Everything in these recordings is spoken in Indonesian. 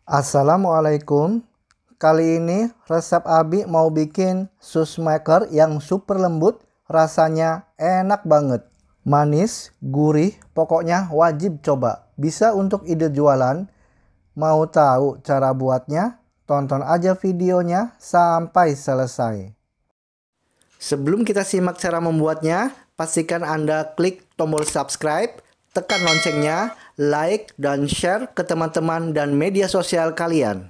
Assalamualaikum. Kali ini resep Abi mau bikin sus maker yang super lembut, rasanya enak banget. Manis, gurih, pokoknya wajib coba. Bisa untuk ide jualan. Mau tahu cara buatnya? Tonton aja videonya sampai selesai. Sebelum kita simak cara membuatnya, pastikan Anda klik tombol subscribe, tekan loncengnya, like, dan share ke teman-teman dan media sosial kalian.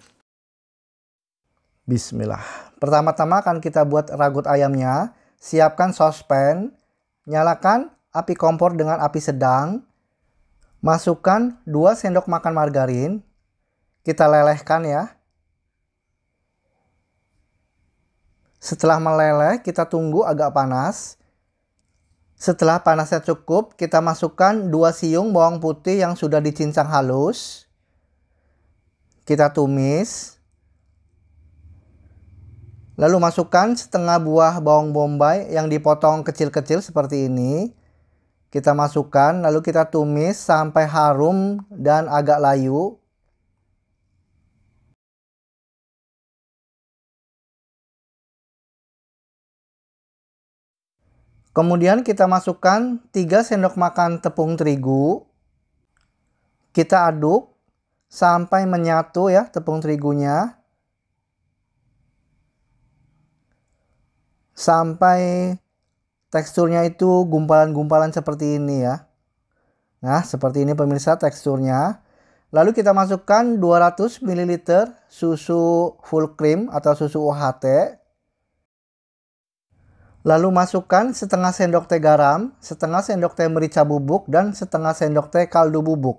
Bismillah. Pertama-tama akan kita buat ragut ayamnya. Siapkan sospen, nyalakan api kompor dengan api sedang, masukkan 2 sendok makan margarin, kita lelehkan ya. Setelah meleleh, kita tunggu agak panas. Setelah panasnya cukup, kita masukkan 2 siung bawang putih yang sudah dicincang halus. Kita tumis. Lalu masukkan setengah buah bawang bombay yang dipotong kecil-kecil seperti ini. Kita masukkan, lalu kita tumis sampai harum dan agak layu. Kemudian kita masukkan 3 sendok makan tepung terigu. Kita aduk sampai menyatu ya tepung terigunya. Sampai teksturnya itu gumpalan-gumpalan seperti ini ya. Nah, seperti ini pemirsa teksturnya. Lalu kita masukkan 200 ml susu full cream atau susu UHT. Lalu masukkan setengah sendok teh garam, setengah sendok teh merica bubuk, dan setengah sendok teh kaldu bubuk.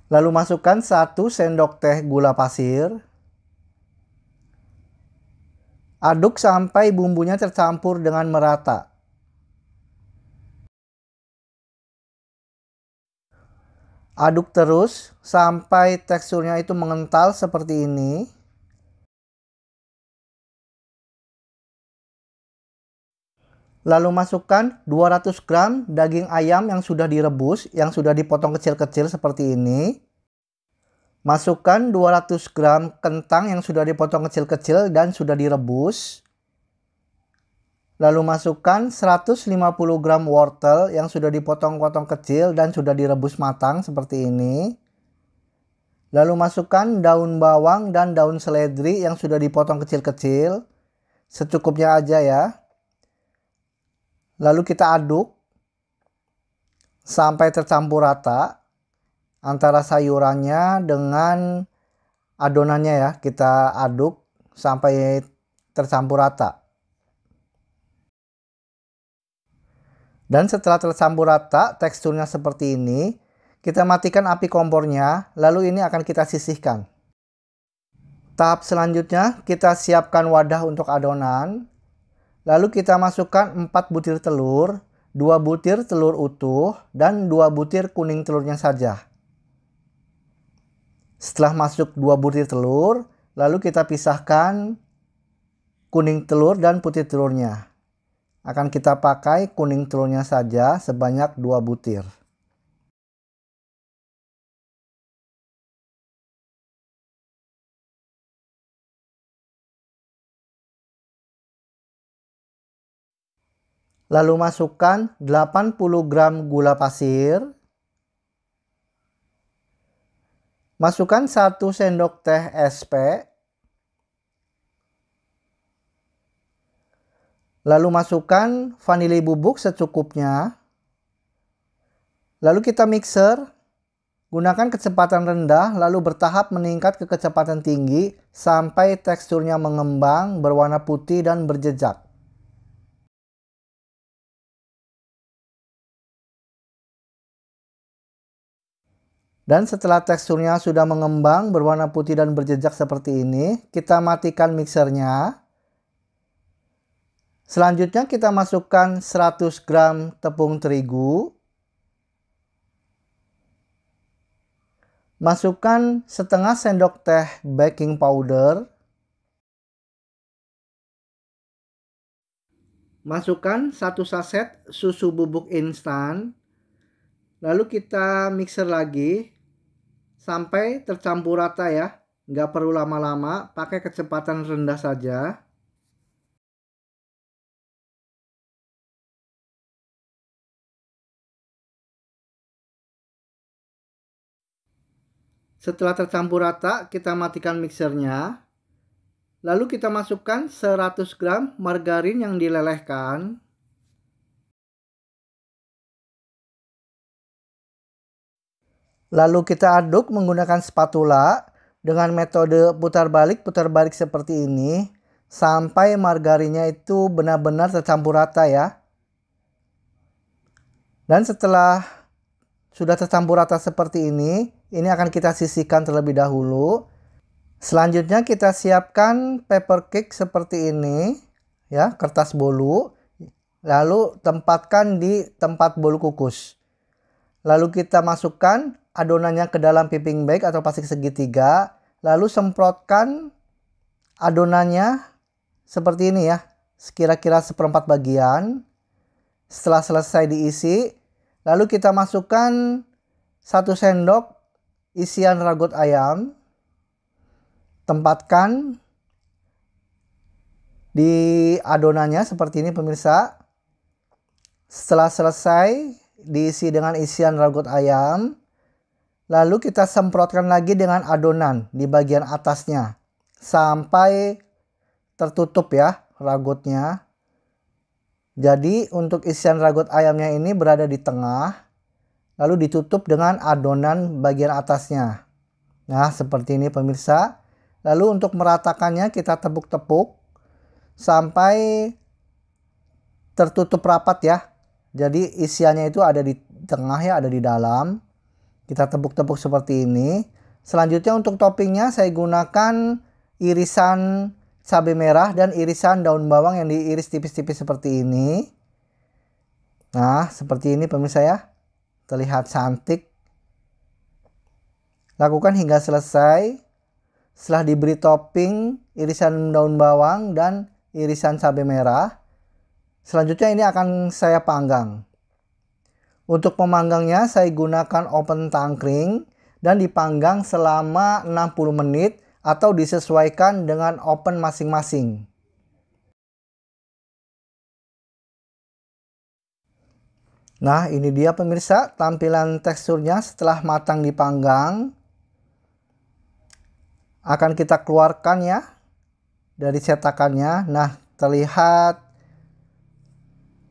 Lalu masukkan 1 sendok teh gula pasir. Aduk sampai bumbunya tercampur dengan merata. Aduk terus sampai teksturnya itu mengental seperti ini. Lalu masukkan 200 gram daging ayam yang sudah direbus, yang sudah dipotong kecil-kecil seperti ini. Masukkan 200 gram kentang yang sudah dipotong kecil-kecil dan sudah direbus. Lalu masukkan 150 gram wortel yang sudah dipotong-potong kecil dan sudah direbus matang seperti ini. Lalu masukkan daun bawang dan daun seledri yang sudah dipotong kecil-kecil. Secukupnya aja ya. Lalu kita aduk sampai tercampur rata antara sayurannya dengan adonannya ya. Kita aduk sampai tercampur rata. Dan setelah tercampur rata, teksturnya seperti ini, kita matikan api kompornya, lalu ini akan kita sisihkan. Tahap selanjutnya, kita siapkan wadah untuk adonan. Lalu kita masukkan 4 butir telur, 2 butir telur utuh, dan 2 butir kuning telurnya saja. Setelah masuk 2 butir telur, lalu kita pisahkan kuning telur dan putih telurnya. Akan kita pakai kuning telurnya saja sebanyak 2 butir. Lalu masukkan 80 gram gula pasir. Masukkan 1 sendok teh SP. Lalu masukkan vanili bubuk secukupnya. Lalu kita mixer. Gunakan kecepatan rendah lalu bertahap meningkat ke kecepatan tinggi sampai teksturnya mengembang, berwarna putih dan berjejak. Dan setelah teksturnya sudah mengembang, berwarna putih dan berjejak seperti ini, kita matikan mixernya. Selanjutnya kita masukkan 100 gram tepung terigu. Masukkan setengah sendok teh baking powder. Masukkan 1 saset susu bubuk instan. Lalu kita mixer lagi sampai tercampur rata ya. Nggak perlu lama-lama, pakai kecepatan rendah saja. Setelah tercampur rata, kita matikan mixernya. Lalu kita masukkan 100 gram margarin yang dilelehkan. Lalu kita aduk menggunakan spatula dengan metode putar balik seperti ini sampai margarinnya itu benar-benar tercampur rata ya. Dan setelah sudah tercampur rata seperti ini akan kita sisihkan terlebih dahulu. Selanjutnya kita siapkan paper cake seperti ini ya, kertas bolu. Lalu tempatkan di tempat bolu kukus. Lalu kita masukkan adonannya ke dalam piping bag atau plastik segitiga. Lalu semprotkan adonannya seperti ini ya. Kira-kira seperempat bagian. Setelah selesai diisi, lalu kita masukkan 1 sendok isian ragot ayam. Tempatkan di adonannya seperti ini pemirsa. Setelah selesai diisi dengan isian ragot ayam, lalu kita semprotkan lagi dengan adonan di bagian atasnya sampai tertutup ya ragotnya. Jadi untuk isian ragot ayamnya ini berada di tengah, lalu ditutup dengan adonan bagian atasnya. Nah seperti ini pemirsa. Lalu untuk meratakannya kita tepuk-tepuk sampai tertutup rapat ya. Jadi isiannya itu ada di tengah ya, ada di dalam. Kita tepuk-tepuk seperti ini. Selanjutnya untuk toppingnya saya gunakan irisan cabai merah dan irisan daun bawang yang diiris tipis-tipis seperti ini. Nah seperti ini pemirsa ya. Terlihat cantik. Lakukan hingga selesai. Setelah diberi topping irisan daun bawang dan irisan cabai merah, selanjutnya ini akan saya panggang. Untuk pemanggangnya saya gunakan oven tangkring dan dipanggang selama 60 menit atau disesuaikan dengan oven masing-masing. Nah ini dia pemirsa tampilan teksturnya setelah matang dipanggang. Akan kita keluarkan ya dari cetakannya. Nah terlihat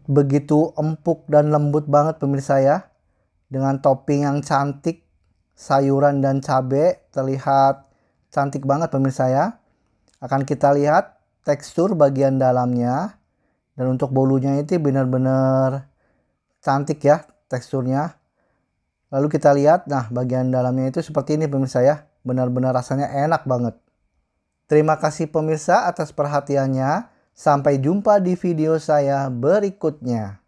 begitu empuk dan lembut banget pemirsa ya. Dengan topping yang cantik, sayuran dan cabai, terlihat cantik banget pemirsa ya. Akan kita lihat tekstur bagian dalamnya. Dan untuk bolunya itu benar-benar cantik ya teksturnya. Lalu kita lihat, nah bagian dalamnya itu seperti ini pemirsa ya. Benar-benar rasanya enak banget. Terima kasih pemirsa atas perhatiannya. Sampai jumpa di video saya berikutnya.